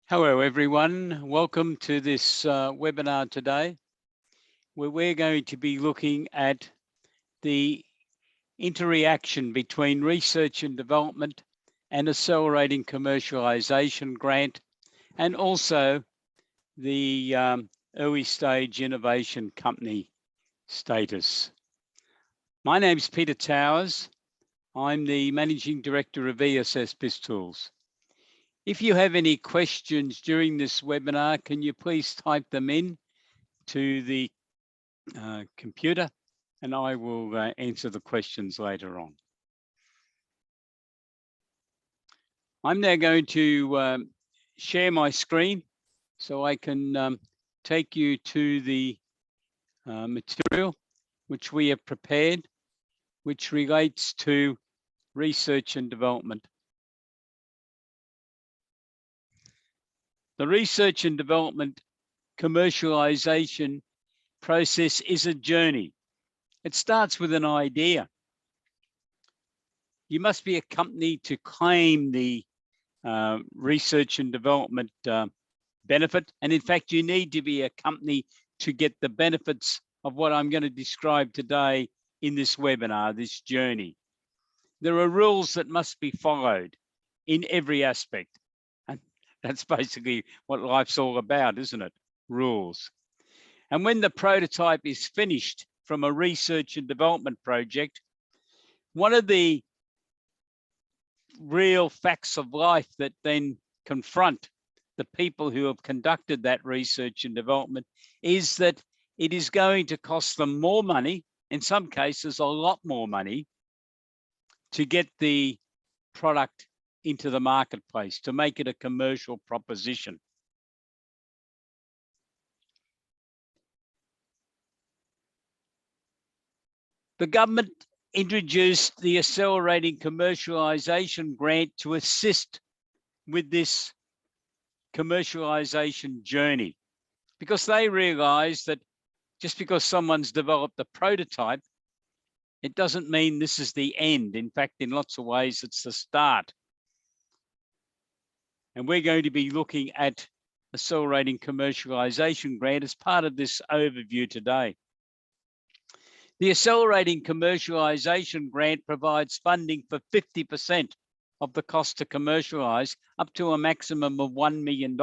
Hello everyone, welcome to this webinar today, where we're going to be looking at the interaction between research and development and accelerating commercialization grant, and also the early stage innovation company status. My name is Peter Towers. I'm the Managing Director of ESS BIZTOOLS. If you have any questions during this webinar, can you please type them in to the computer, and I will answer the questions later on. I'm now going to share my screen so I can take you to the material which we have prepared, which relates to research and development. The research and development commercialization process is a journey. It starts with an idea. You must be a company to claim the research and development benefit. And in fact, you need to be a company to get the benefits of what I'm going to describe today in this webinar, this journey. There are rules that must be followed in every aspect. And that's basically what life's all about, isn't it? Rules. And when the prototype is finished from a research and development project, one of the real facts of life that then confront the people who have conducted that research and development is that it is going to cost them more money, in some cases a lot more money, to get the product into the marketplace, to make it a commercial proposition. The government introduced the Accelerating Commercialization Grant to assist with this commercialization journey, because they realized that just because someone's developed a prototype, it doesn't mean this is the end. In fact, in lots of ways, it's the start. And we're going to be looking at Accelerating Commercialization Grant as part of this overview today. The Accelerating Commercialization Grant provides funding for 50% of the cost to commercialize, up to a maximum of $1 million.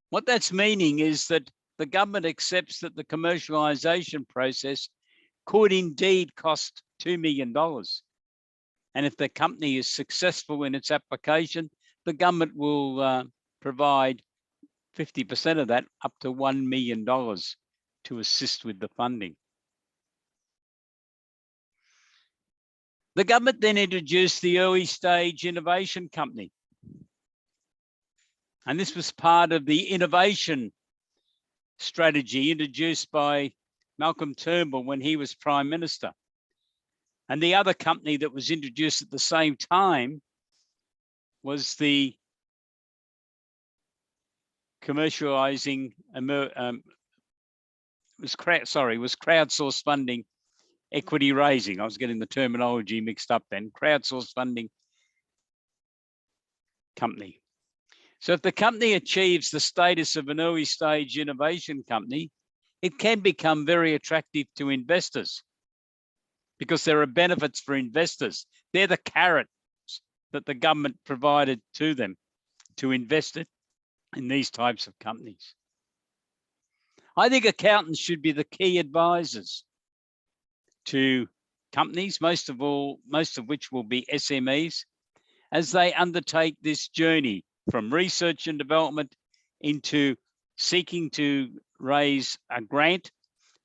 What that's meaning is that the government accepts that the commercialization process could indeed cost $2 million. And if the company is successful in its application, the government will provide 50% of that, up to $1 million, to assist with the funding. The government then introduced the Early Stage Innovation Company. And this was part of the innovation strategy introduced by Malcolm Turnbull when he was Prime Minister. And the other company that was introduced at the same time was the commercializing, was crowdsourced funding equity raising. I was getting the terminology mixed up then. Crowdsourced funding company. So if the company achieves the status of an early stage innovation company, it can become very attractive to investors because there are benefits for investors. They're the carrots that the government provided to them to invest it in these types of companies. I think accountants should be the key advisors to companies, most of which will be SMEs, as they undertake this journey from research and development into seeking to raise a grant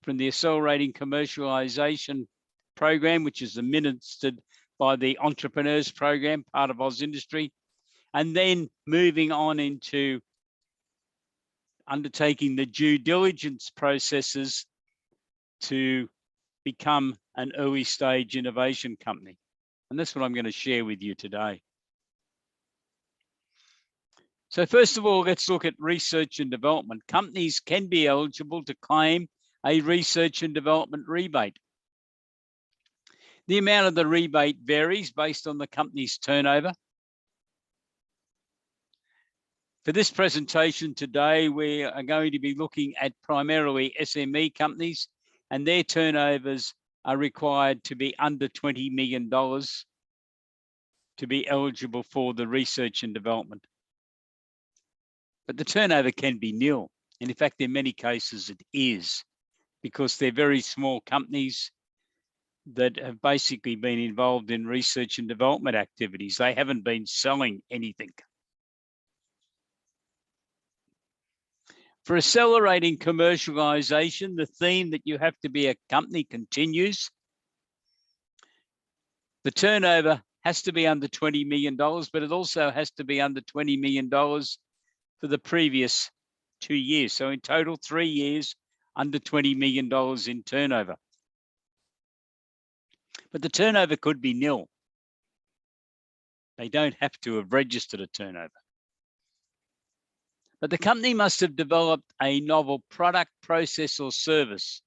from the Accelerating Commercialization Program, which is administered by the Entrepreneurs Program, part of Oz Industry, and then moving on into undertaking the due diligence processes to become an early stage innovation company. And that's what I'm going to share with you today. So first of all, let's look at research and development. Companies can be eligible to claim a research and development rebate. The amount of the rebate varies based on the company's turnover. For this presentation today, we are going to be looking at primarily SME companies, and their turnovers are required to be under $20 million to be eligible for the research and development. But the turnover can be nil. And in fact, in many cases it is, because they're very small companies that have basically been involved in research and development activities. They haven't been selling anything. For accelerating commercialization, the theme that you have to be a company continues. The turnover has to be under $20 million, but it also has to be under $20 million for the previous 2 years. So in total, 3 years, under $20 million in turnover. But the turnover could be nil. They don't have to have registered a turnover. But the company must have developed a novel product, process, or service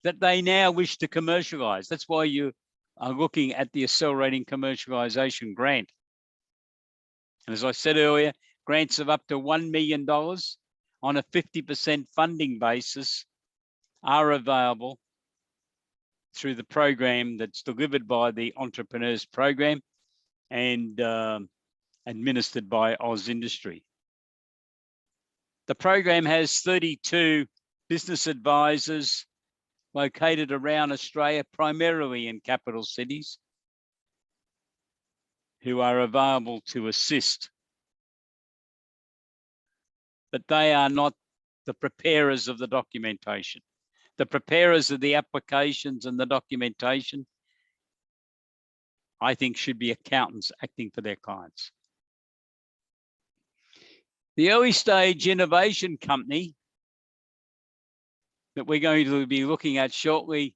that they now wish to commercialize. That's why you are looking at the Accelerating Commercialization Grant. And as I said earlier, grants of up to $1 million on a 50% funding basis are available through the program that's delivered by the Entrepreneurs Program and administered by Oz Industry. The program has 32 business advisors located around Australia, primarily in capital cities, who are available to assist. But they are not the preparers of the documentation. The preparers of the applications and the documentation, I think, should be accountants acting for their clients. The early stage innovation company that we're going to be looking at shortly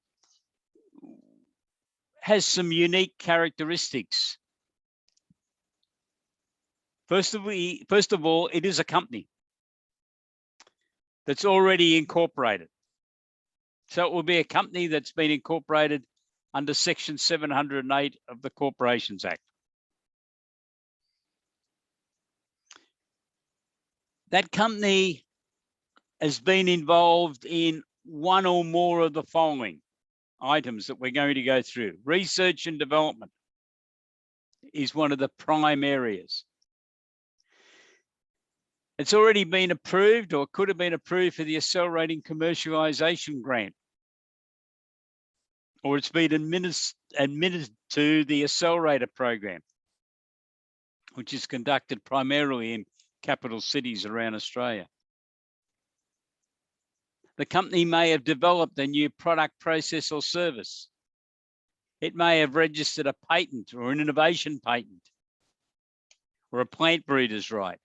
has some unique characteristics. First of all, it is a company that's already incorporated. So it will be a company that's been incorporated under Section 708 of the Corporations Act. That company has been involved in one or more of the following items that we're going to go through. Research and development is one of the prime areas. It's already been approved, or could have been approved, for the Accelerating Commercialization Grant, or it's been admitted to the Accelerator Program, which is conducted primarily in capital cities around Australia. The company may have developed a new product, process, or service. It may have registered a patent or an innovation patent or a plant breeder's right.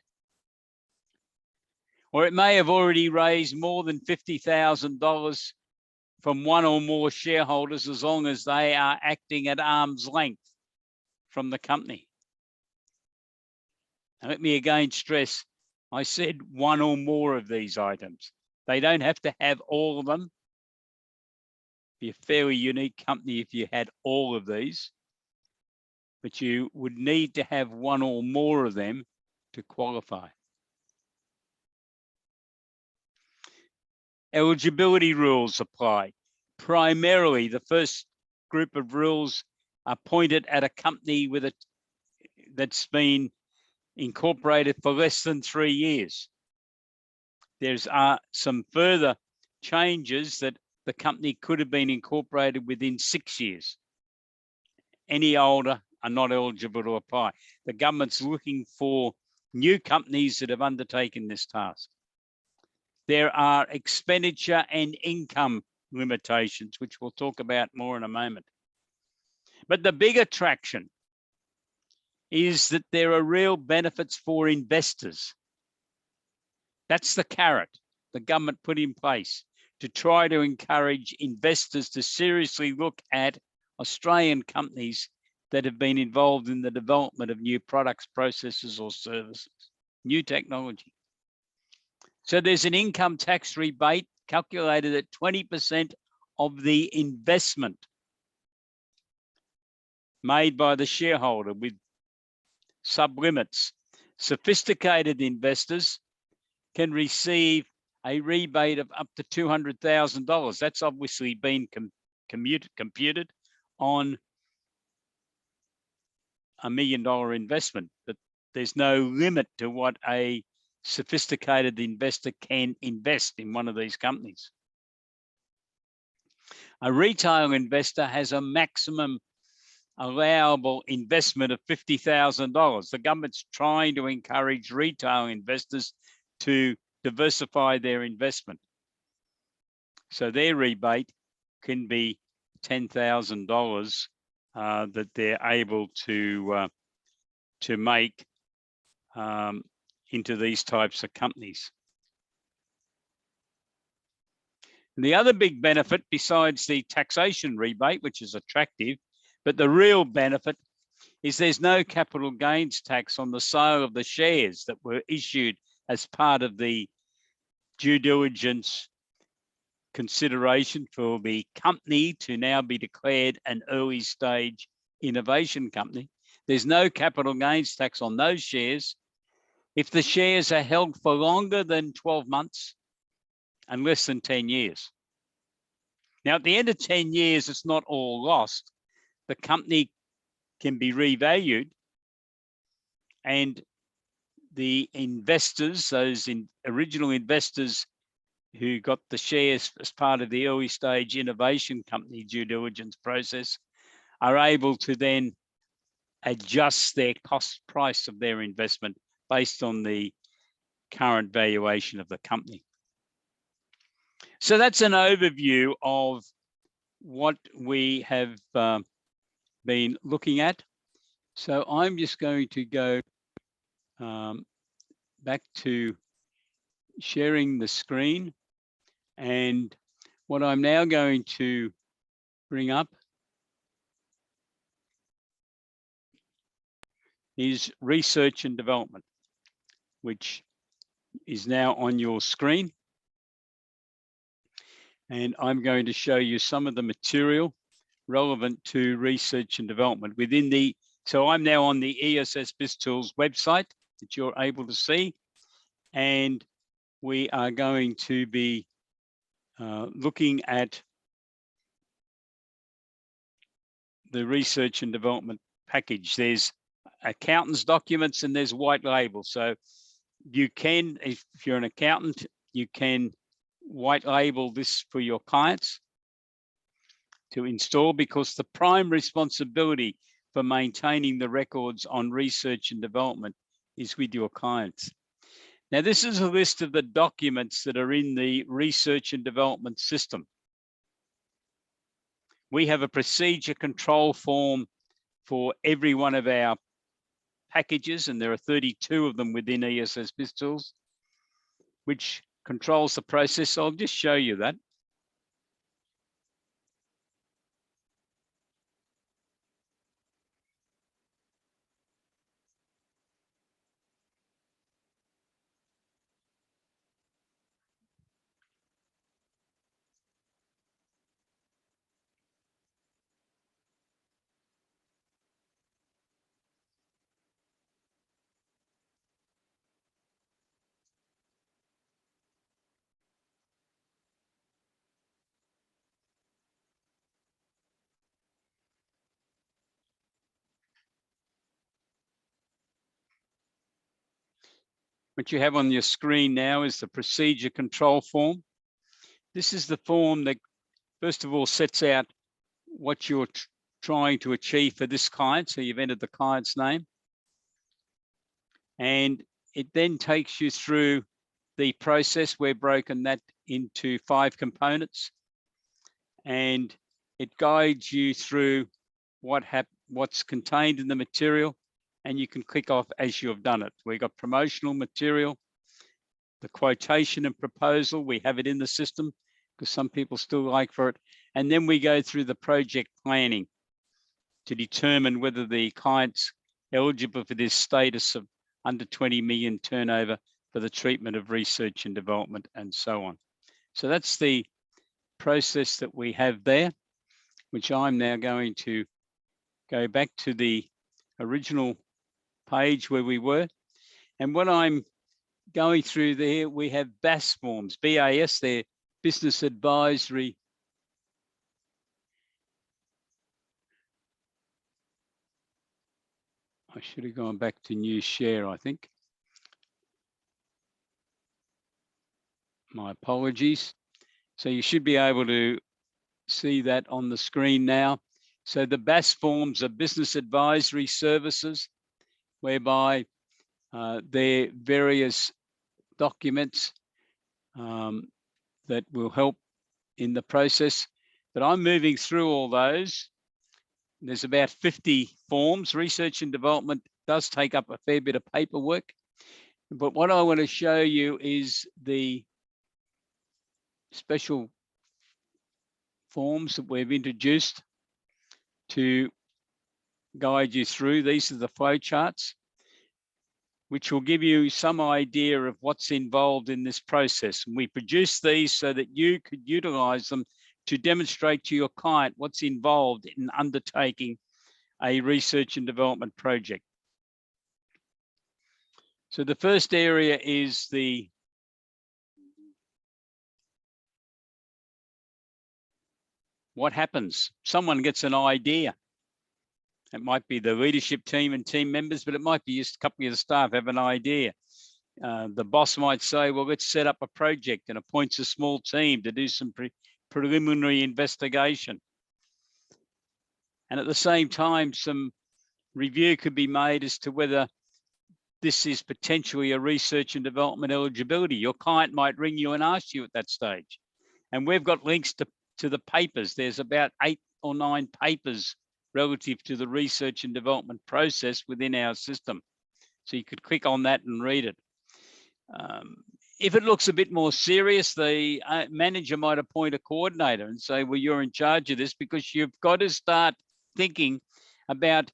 Or it may have already raised more than $50,000 from one or more shareholders, as long as they are acting at arm's length from the company. Now, let me again stress, I said one or more of these items. They don't have to have all of them. It'd be a fairly unique company if you had all of these, but you would need to have one or more of them to qualify. Eligibility rules apply. Primarily, the first group of rules are pointed at a company that's been incorporated for less than 3 years. There's some further changes that the company could have been incorporated within 6 years. Any older are not eligible to apply. The government's looking for new companies that have undertaken this task. There are expenditure and income limitations, which we'll talk about more in a moment. But the big attraction is that there are real benefits for investors. That's the carrot the government put in place to try to encourage investors to seriously look at Australian companies that have been involved in the development of new products, processes, or services, new technology. So there's an income tax rebate calculated at 20% of the investment made by the shareholder, with sublimits. Sophisticated investors can receive a rebate of up to $200,000. That's obviously been computed on $1 million investment, but there's no limit to what a sophisticated investor can invest in one of these companies. A retail investor has a maximum allowable investment of $50,000. The government's trying to encourage retail investors to diversify their investment. So their rebate can be $10,000 that they're able to make into these types of companies. And the other big benefit, besides the taxation rebate, which is attractive, but the real benefit is there's no capital gains tax on the sale of the shares that were issued as part of the due diligence consideration for the company to now be declared an early stage innovation company. There's no capital gains tax on those shares if the shares are held for longer than 12 months and less than 10 years. Now, at the end of 10 years, it's not all lost. The company can be revalued, and the investors, those original investors who got the shares as part of the early stage innovation company due diligence process, are able to then adjust their cost price of their investment based on the current valuation of the company. So that's an overview of what we have been looking at. So I'm just going to go back to sharing the screen. And what I'm now going to bring up is research and development, which is now on your screen. And I'm going to show you some of the material relevant to research and development within the, so I'm now on the ESS BIZTOOLS website that you're able to see. And we are going to be looking at the research and development package. There's accountant's documents and there's white label. So you can, if you're an accountant, you can white label this for your clients to install, because the prime responsibility for maintaining the records on research and development is with your clients. Now, this is a list of the documents that are in the research and development system. We have a procedure control form for every one of our packages, and there are 32 of them within ESS BIZTOOLS, which controls the process. So I'll just show you that. What you have on your screen now is the procedure control form. This is the form that, first of all, sets out what you're trying to achieve for this client. So you've entered the client's name. And it then takes you through the process. We've broken that into 5 components. And it guides you through what's contained in the material. And you can click off as you have done it. We've got promotional material, the quotation and proposal. We have it in the system because some people still like for it. And then we go through the project planning to determine whether the client's eligible for this status of under 20 million turnover for the treatment of research and development and so on. So that's the process that we have there, which I'm now going to go back to the original page where we were. And when I'm going through there, we have BAS forms, BAS, they're business advisory. I should have gone back to new share, I think. My apologies. So you should be able to see that on the screen now. So the BAS forms are business advisory services, whereby they're various documents that will help in the process. But I'm moving through all those. There's about 50 forms. Research and development does take up a fair bit of paperwork. But what I want to show you is the special forms that we've introduced to guide you through. These are the flow charts, which will give you some idea of what's involved in this process. And we produce these so that you could utilize them to demonstrate to your client what's involved in undertaking a research and development project. So the first area is what happens. Someone gets an idea. It might be the leadership team and team members, but it might be just a couple of the staff have an idea. The boss might say, well, let's set up a project, and appoints a small team to do some preliminary investigation. And at the same time, some review could be made as to whether this is potentially a research and development eligibility. Your client might ring you and ask you at that stage. And we've got links to the papers. There's about 8 or 9 papers relative to the research and development process within our system. So you could click on that and read it. If it looks a bit more serious, the manager might appoint a coordinator and say, well, you're in charge of this, because you've got to start thinking about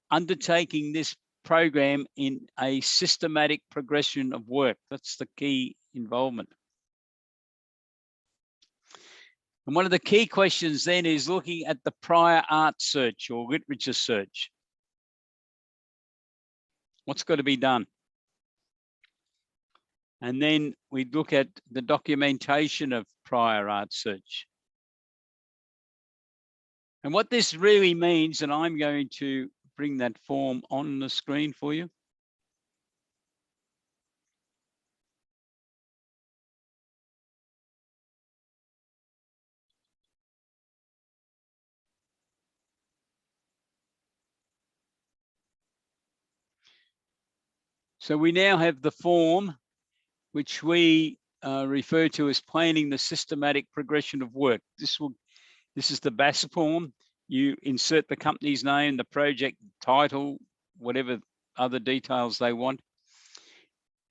undertaking this program in a systematic progression of work. That's the key involvement. And one of the key questions then is looking at the prior art search or literature search. What's got to be done? And then we look at the documentation of prior art search. And what this really means, and I'm going to bring that form on the screen for you. So we now have the form, which we refer to as planning the systematic progression of work. This is the BAS form. You insert the company's name, the project title, whatever other details they want.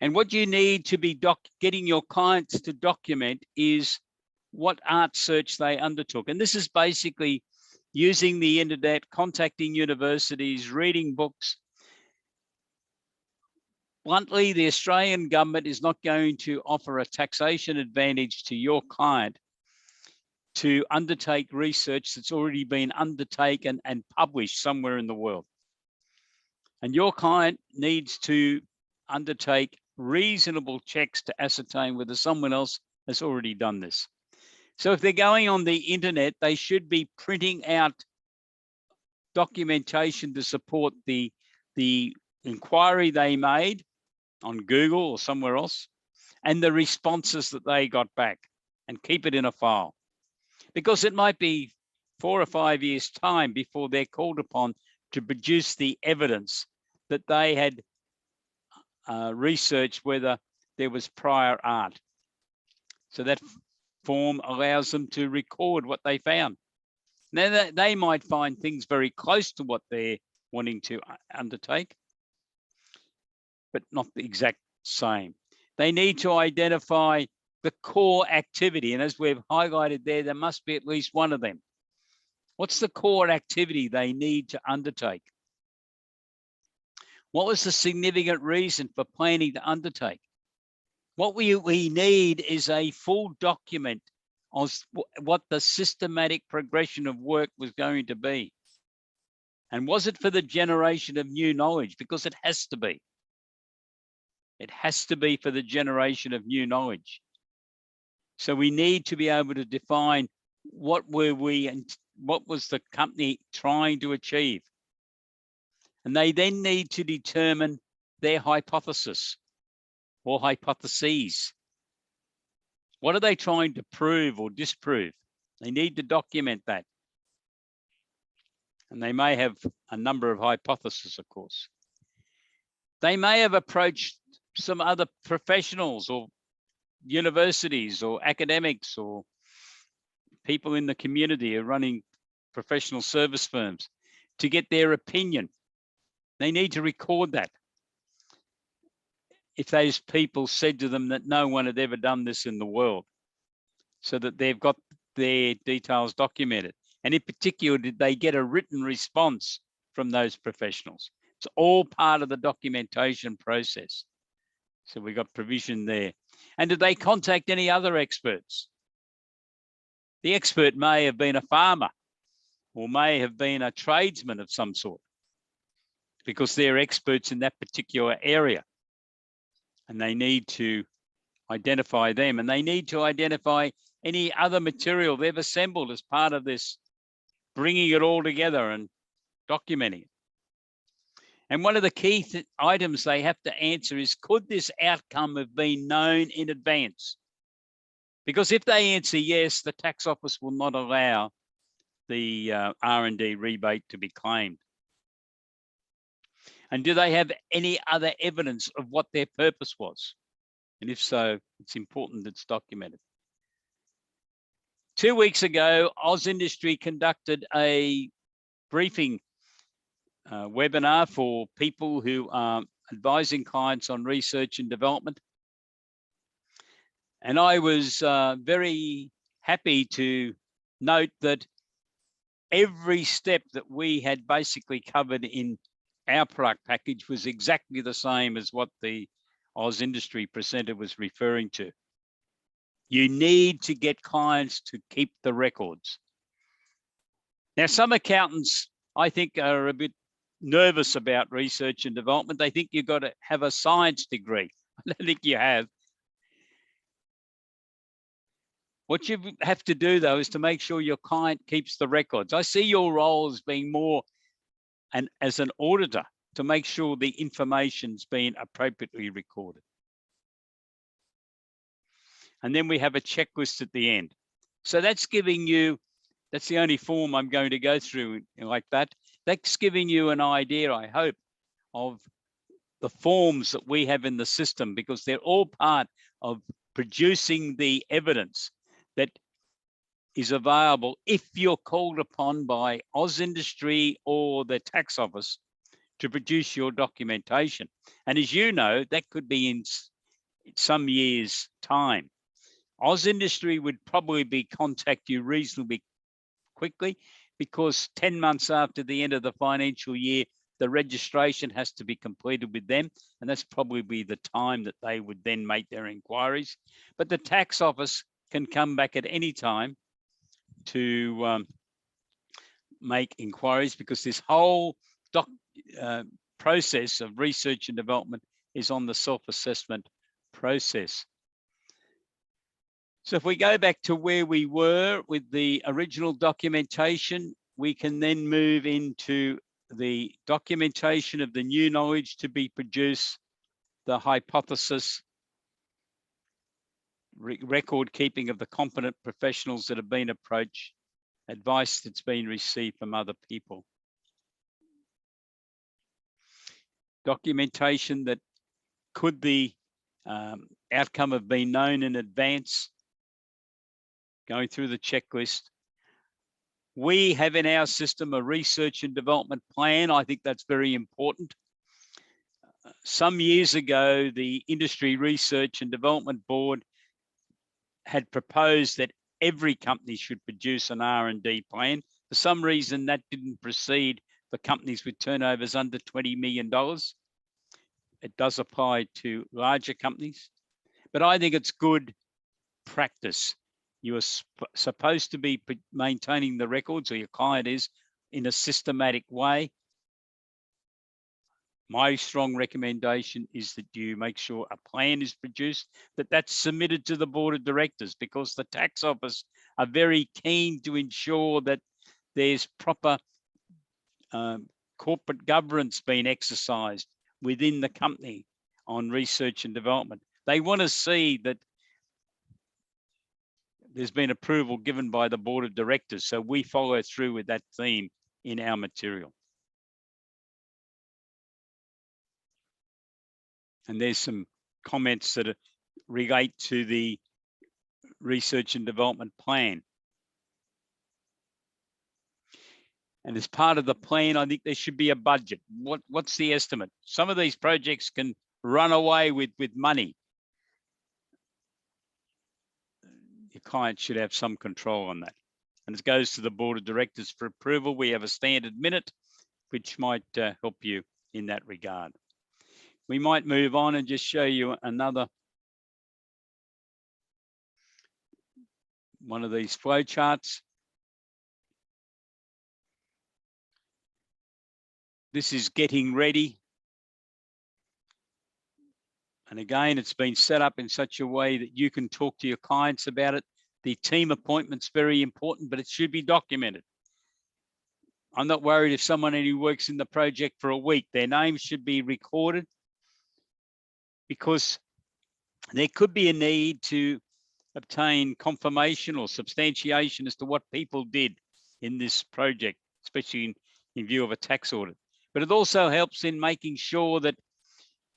And what you need to be getting your clients to document is what art search they undertook. And this is basically using the internet, contacting universities, reading books. Bluntly, the Australian government is not going to offer a taxation advantage to your client to undertake research that's already been undertaken and published somewhere in the world. And your client needs to undertake reasonable checks to ascertain whether someone else has already done this. So if they're going on the internet, they should be printing out documentation to support the inquiry they made on Google or somewhere else, and the responses that they got back, and keep it in a file. Because it might be 4 or 5 years' time before they're called upon to produce the evidence that they had researched whether there was prior art. So that form allows them to record what they found. Now, they might find things very close to what they're wanting to undertake, but not the exact same. They need to identify the core activity. And as we've highlighted there must be at least one of them. What's the core activity they need to undertake? What was the significant reason for planning to undertake? What we need is a full document of what the systematic progression of work was going to be. And was it for the generation of new knowledge? Because it has to be. It has to be for the generation of new knowledge. So we need to be able to define what were we and what was the company trying to achieve. And they then need to determine their hypothesis or hypotheses. What are they trying to prove or disprove? They need to document that. And they may have a number of hypotheses, of course. They may have approached some other professionals or universities or academics or people in the community who are running professional service firms to get their opinion. They need to record that. If those people said to them that no one had ever done this in the world, so that they've got their details documented. And in particular, did they get a written response from those professionals? It's all part of the documentation process. So we got provision there. And did they contact any other experts? The expert may have been a farmer or may have been a tradesman of some sort, because they're experts in that particular area. And they need to identify them, and they need to identify any other material they've assembled as part of this, bringing it all together and documenting it. And one of the key items they have to answer is, could this outcome have been known in advance? Because if they answer yes, the tax office will not allow the R&D rebate to be claimed. And do they have any other evidence of what their purpose was? And if so, it's important that it's documented. 2 weeks ago, AusIndustry conducted a briefing webinar for people who are advising clients on research and development. And I was very happy to note that every step that we had basically covered in our product package was exactly the same as what the AusIndustry presenter was referring to. You need to get clients to keep the records. Now, some accountants, I think, are a bit nervous about research and development. They think you've got to have a science degree. I don't think you have. What you have to do, though, is to make sure your client keeps the records. I see your role as being more as an auditor, to make sure the information's been appropriately recorded. And then we have a checklist at the end. So that's giving you, that's the only form I'm going to go through like that. That's giving you an idea, I hope, of the forms that we have in the system, because they're all part of producing the evidence that is available if you're called upon by AusIndustry or the tax office to produce your documentation. And as you know, that could be in some years' time. AusIndustry would probably contact you reasonably quickly, because 10 months after the end of the financial year, the registration has to be completed with them. And that's probably the time that they would then make their inquiries. But the tax office can come back at any time to make inquiries, because this whole process of research and development is on the self-assessment process. So if we go back to where we were with the original documentation, we can then move into the documentation of the new knowledge to be produced, the hypothesis, record keeping of the competent professionals that have been approached, advice that's been received from other people. Documentation that could the outcome have been known in advance, going through the checklist. We have in our system a research and development plan. I think that's very important. Some years ago, the Industry Research and Development Board had proposed that every company should produce an R&D plan. For some reason, that didn't proceed for companies with turnovers under $20 million. It does apply to larger companies, but I think it's good practice. You are supposed to be maintaining the records, or your client is, in a systematic way. My strong recommendation is that you make sure a plan is produced, that's submitted to the board of directors, because the tax office are very keen to ensure that there's proper corporate governance being exercised within the company on research and development. They want to see that there's been approval given by the board of directors. So we follow through with that theme in our material. And there's some comments that relate to the research and development plan. And as part of the plan, I think there should be a budget. What's the estimate? Some of these projects can run away with money. Your client should have some control on that. And it goes to the board of directors for approval. We have a standard minute, which might help you in that regard. We might move on and just show you another one of these flow charts. This is getting ready. And again, it's been set up in such a way that you can talk to your clients about it. The team appointment's very important, but it should be documented. I'm not worried if someone who works in the project for a week, their name should be recorded, because there could be a need to obtain confirmation or substantiation as to what people did in this project, especially in view of a tax audit. But it also helps in making sure that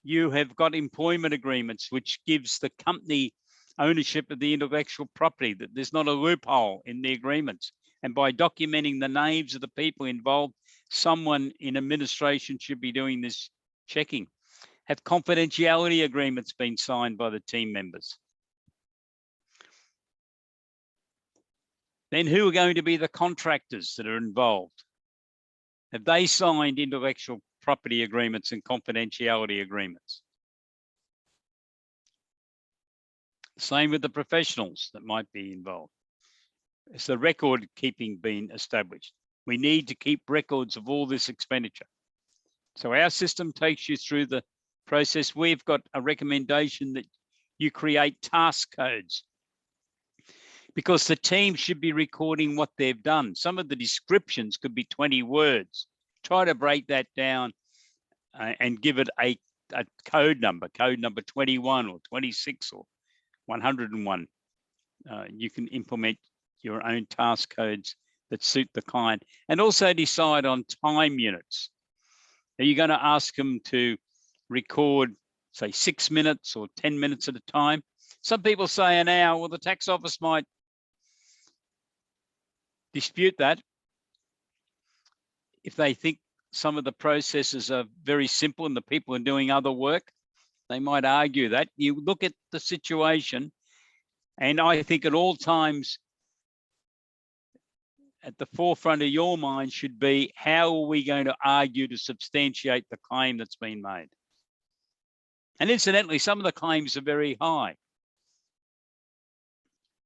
you have got employment agreements, which gives the company ownership of the intellectual property, that there's not a loophole in the agreements. And by documenting the names of the people involved, someone in administration should be doing this checking. Have confidentiality agreements been signed by the team members? Then who are going to be the contractors that are involved? Have they signed intellectual property agreements and confidentiality agreements? Same with the professionals that might be involved. Is the record keeping being established? We need to keep records of all this expenditure. So our system takes you through the process. We've got a recommendation that you create task codes, because the team should be recording what they've done. Some of the descriptions could be 20 words. Try to break that down and give it a code number 21 or 26 or 101. You can implement your own task codes that suit the client, and also decide on time units. Are you going to ask them to record, say, 6 minutes or 10 minutes at a time? Some people say an hour. Well, the tax office might dispute that. If they think some of the processes are very simple and the people are doing other work, they might argue that. You look at the situation, and I think at all times, at the forefront of your mind should be, how are we going to argue to substantiate the claim that's been made? And incidentally, some of the claims are very high.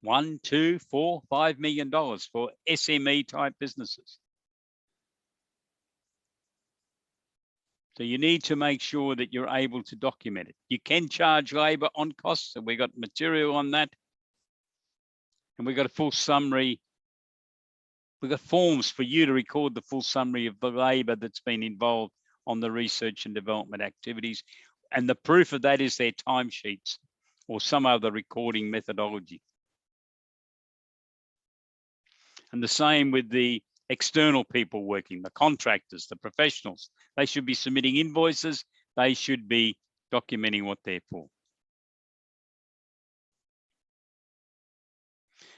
$1, $2, $4, $5 million for SME type businesses. So you need to make sure that you're able to document it. You can charge labor on costs, so we got material on that. And we got a full summary. We've got forms for you to record the full summary of the labor that's been involved on the research and development activities. And the proof of that is their timesheets or some other recording methodology. And the same with the external people working, the contractors, the professionals. They should be submitting invoices. They should be documenting what they're for.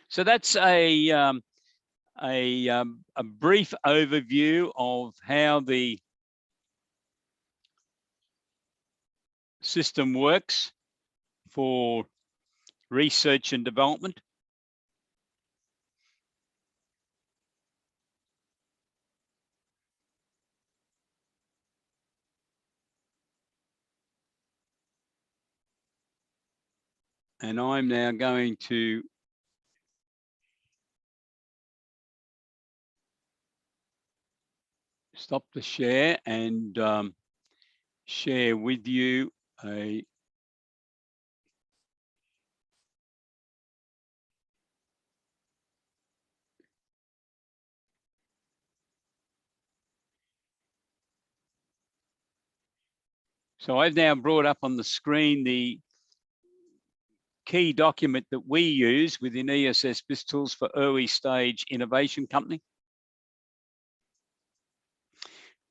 So that's a brief overview of how the system works for research and development. And I'm now going to stop the share and share with you a So I've now brought up on the screen the key document that we use within ESS BIZTOOLS for early stage innovation company.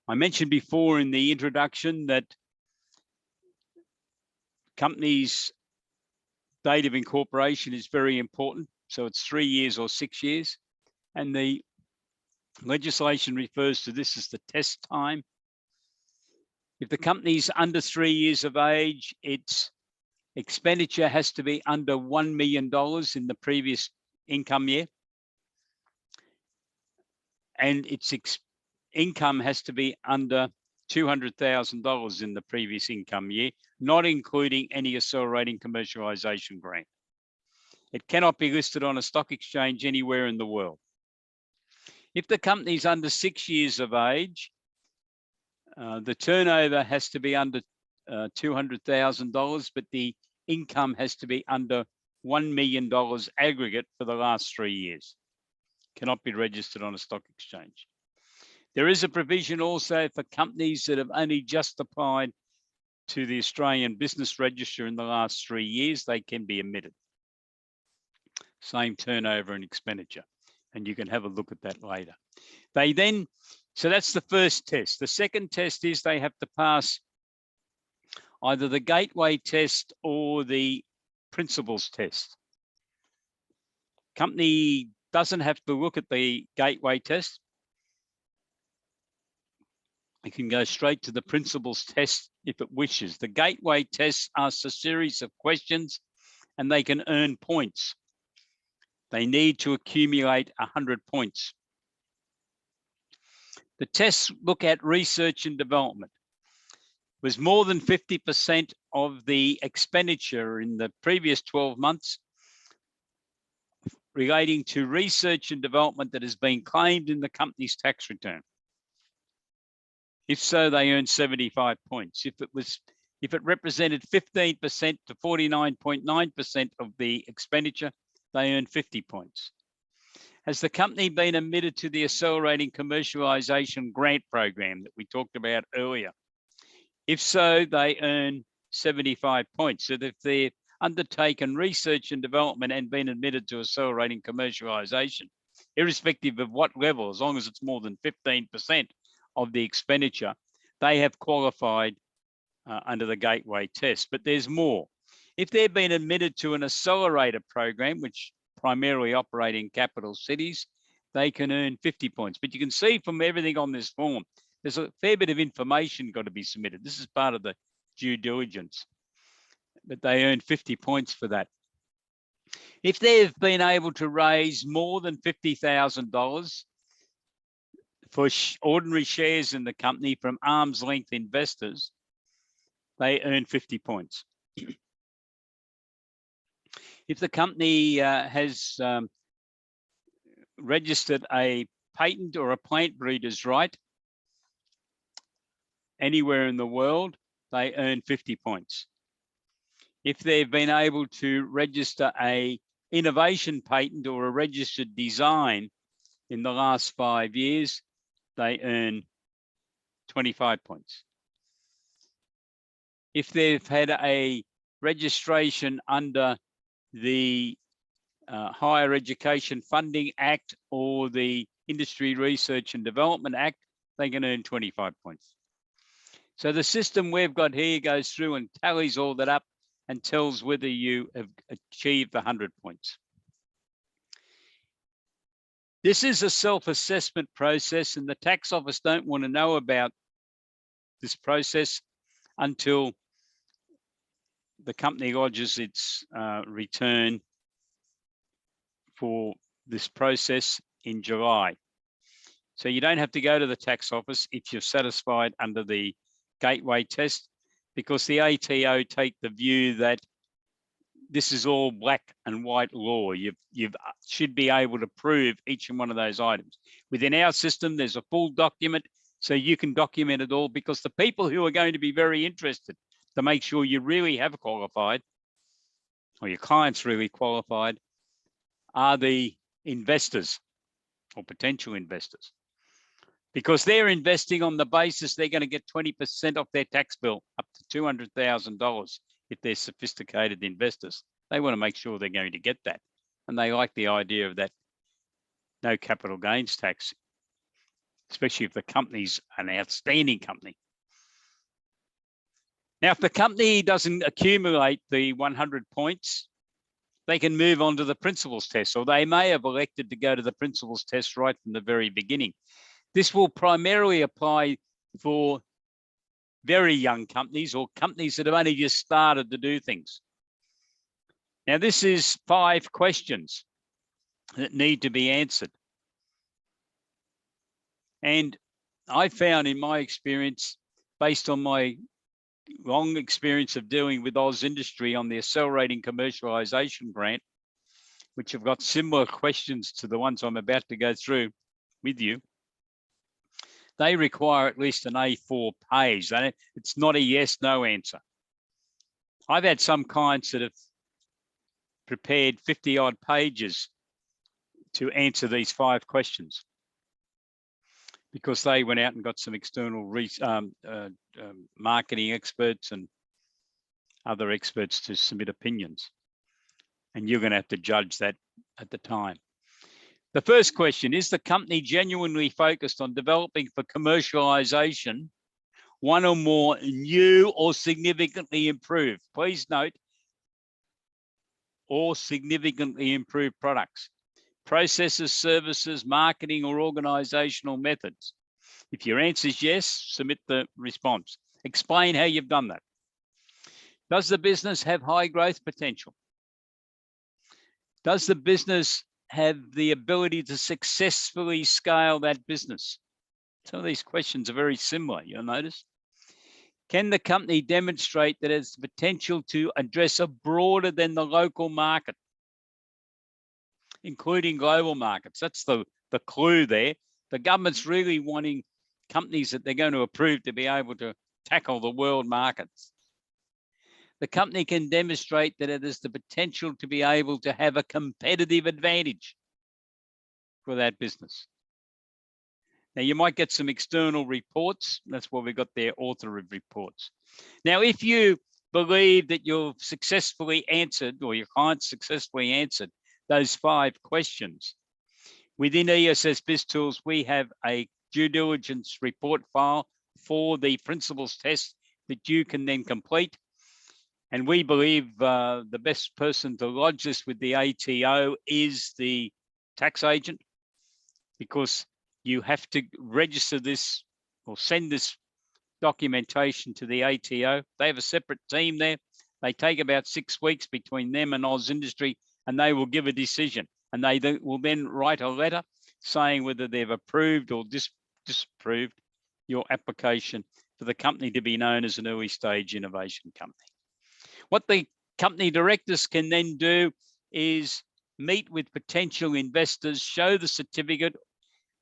I mentioned before in the introduction that companies' date of incorporation is very important. So it's 3 years or 6 years. And the legislation refers to this as the test time. If the company's under 3 years of age, its expenditure has to be under $1 million in the previous income year. And its income has to be under $200,000 in the previous income year, not including any accelerating commercialization grant. It cannot be listed on a stock exchange anywhere in the world. If the company is under 6 years of age, the turnover has to be under $200,000, but the income has to be under $1 million aggregate for the last 3 years. Cannot be registered on a stock exchange. There is a provision also for companies that have only just applied to the Australian Business Register in the last 3 years, they can be omitted. Same turnover and expenditure. And you can have a look at that later. So that's the first test. The second test is they have to pass either the gateway test or the principles test. Company doesn't have to look at the gateway test. It can go straight to the principles test if it wishes. The gateway tests asks a series of questions and they can earn points. They need to accumulate 100 points. The tests look at research and development. Was more than 50% of the expenditure in the previous 12 months relating to research and development that has been claimed in the company's tax return. If so, they earn 75 points. If it represented 15% to 49.9% of the expenditure, they earn 50 points. Has the company been admitted to the Accelerating Commercialization Grant Program that we talked about earlier? If so, they earn 75 points. So if they've undertaken research and development and been admitted to Accelerating Commercialization, irrespective of what level, as long as it's more than 15% of the expenditure, they have qualified under the gateway test. But there's more. If they've been admitted to an accelerator program, which primarily operate in capital cities, they can earn 50 points. But you can see from everything on this form, there's a fair bit of information got to be submitted. This is part of the due diligence, but they earn 50 points for that. If they've been able to raise more than $50,000 for ordinary shares in the company from arm's length investors, they earn 50 points. If the company has registered a patent or a plant breeder's right anywhere in the world, they earn 50 points. If they've been able to register a innovation patent or a registered design in the last 5 years, they earn 25 points. If they've had a registration under the Higher Education Funding Act or the Industry Research and Development Act, they can earn 25 points. So the system we've got here goes through and tallies all that up and tells whether you have achieved the 100 points. This is a self-assessment process, and the tax office don't want to know about this process until the company lodges its return for this process in July. So you don't have to go to the tax office if you're satisfied under the gateway test, because the ATO take the view that this is all black and white law. You should be able to prove each and one of those items. Within our system, there's a full document So you can document it all, because the people who are going to be very interested to make sure you really have qualified, or your clients really qualified, are the investors or potential investors, because they're investing on the basis they're going to get 20% off their tax bill, up to $200,000 if they're sophisticated investors. They want to make sure they're going to get that. And they like the idea of that no capital gains tax, especially if the company's an outstanding company. Now, if the company doesn't accumulate the 100 points, they can move on to the principles test, or they may have elected to go to the principles test right from the very beginning. This will primarily apply for very young companies, or companies that have only just started to do things. Now, this is 5 questions that need to be answered. And I found in my experience, based on my long experience of dealing with Oz Industry on the Accelerating Commercialization grant, which have got similar questions to the ones I'm about to go through with you, they require at least an A4 page. It's not a yes, no answer. I've had some clients that have prepared 50 odd pages to answer these 5 questions, because they went out and got some external marketing experts and other experts to submit opinions. And you're going to have to judge that at the time. The first question: is the company genuinely focused on developing for commercialization one or more new or significantly improved, please note, or significantly improved products, processes, services, marketing, or organizational methods? If your answer is yes, submit the response. Explain how you've done that. Does the business have high growth potential? Does the business have the ability to successfully scale that business? Some of these questions are very similar, you'll notice. Can the company demonstrate that it has the potential to address a broader than the local market, including global markets? That's the clue there. The government's really wanting companies that they're going to approve to be able to tackle the world markets. The company can demonstrate that it has the potential to be able to have a competitive advantage for that business. Now, you might get some external reports. That's why we've got their author of reports. Now, if you believe that you've successfully answered, or your client successfully answered those 5 questions, within ESS BIZTOOLS, we have a due diligence report file for the principles test that you can then complete. And we believe the best person to lodge this with the ATO is the tax agent, because you have to register this or send this documentation to the ATO. They have a separate team there. They take about 6 weeks between them and Oz Industry, and they will give a decision. And they will then write a letter saying whether they've approved or disapproved your application for the company to be known as an early stage innovation company. What the company directors can then do is meet with potential investors, show the certificate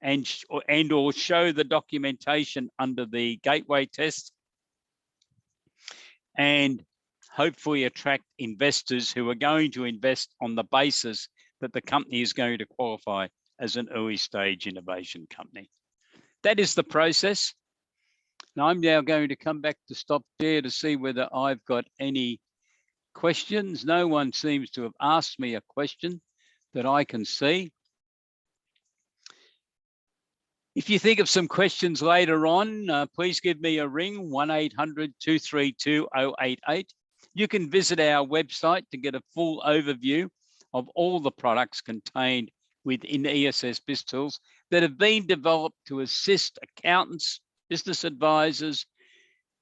and or show the documentation under the gateway test, and hopefully attract investors who are going to invest on the basis that the company is going to qualify as an early stage innovation company. That is the process. Now I'm now going to come back to stop there to see whether I've got any questions. No one seems to have asked me a question that I can see. If you think of some questions later on, please give me a ring, 1-800-232-088. You can visit our website to get a full overview of all the products contained within ESS BIZTOOLS that have been developed to assist accountants, business advisors,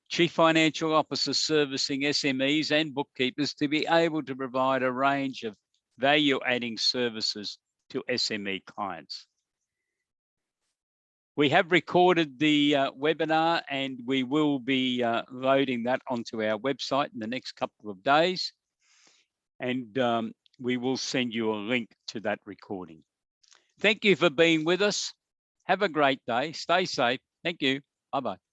chief financial officers servicing SMEs and bookkeepers to be able to provide a range of value-adding services to SME clients. We have recorded the webinar, and we will be loading that onto our website in the next couple of days. And we will send you a link to that recording. Thank you for being with us. Have a great day. Stay safe. Thank you. Bye-bye.